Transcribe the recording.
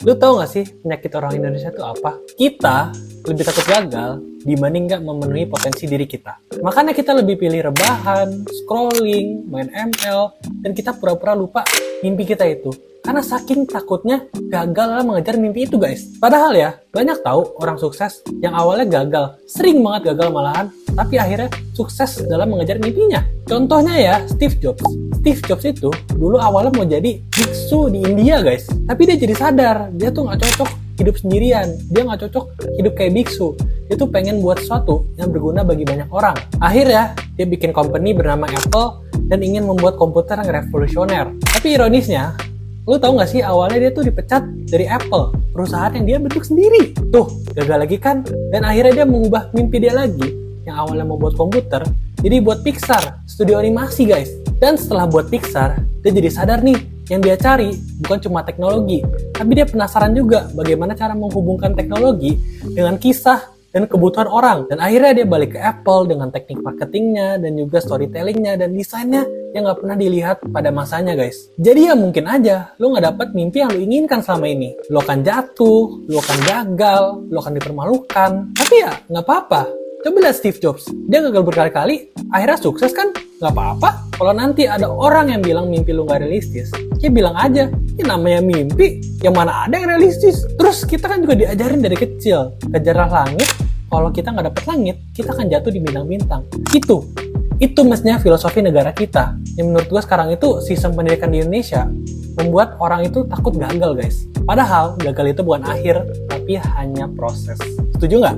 Lu tahu nggak sih penyakit orang Indonesia itu apa? Kita lebih takut gagal dibanding nggak memenuhi potensi diri kita. Makanya kita lebih pilih rebahan, scrolling, main ML, dan kita pura-pura lupa mimpi kita itu. Karena saking takutnya gagal dalam mengejar mimpi itu, guys. Padahal ya, banyak tahu orang sukses yang awalnya gagal, sering banget gagal malahan, tapi akhirnya sukses dalam mengejar mimpinya. Contohnya ya, Steve Jobs. Steve Jobs itu dulu awalnya mau jadi biksu di India, guys. Tapi dia jadi sadar, dia tuh nggak cocok hidup sendirian. Dia nggak cocok hidup kayak biksu. Dia tuh pengen buat sesuatu yang berguna bagi banyak orang. Akhirnya, dia bikin company bernama Apple dan ingin membuat komputer yang revolusioner. Tapi ironisnya, lu tahu nggak sih awalnya dia tuh dipecat dari Apple, perusahaan yang dia bentuk sendiri. Tuh, gagal lagi kan? Dan akhirnya dia mengubah mimpi dia lagi, yang awalnya mau buat komputer, jadi buat Pixar, studio animasi, guys. Dan setelah buat Pixar, dia jadi sadar nih, yang dia cari bukan cuma teknologi, tapi dia penasaran juga bagaimana cara menghubungkan teknologi dengan kisah dan kebutuhan orang. Dan akhirnya dia balik ke Apple dengan teknik marketingnya, dan juga storytellingnya, dan desainnya yang nggak pernah dilihat pada masanya, guys. Jadi ya mungkin aja lo nggak dapat mimpi yang lo inginkan selama ini. Lo akan jatuh, lo akan gagal, lo akan dipermalukan. Tapi ya nggak apa-apa. Coba lihat Steve Jobs, dia gagal berkali-kali, akhirnya sukses kan? Nggak apa-apa. Kalau nanti ada orang yang bilang mimpi lo nggak realistis, ya bilang aja, ya namanya mimpi, yang mana ada yang realistis. Terus kita kan juga diajarin dari kecil, kejarlah langit, kalau kita nggak dapet langit, kita akan jatuh di bintang-bintang. Itu mestinya filosofi negara kita. Yang menurut gue sekarang itu sistem pendidikan di Indonesia membuat orang itu takut gagal, guys. Padahal gagal itu bukan akhir, tapi hanya proses. Setuju nggak?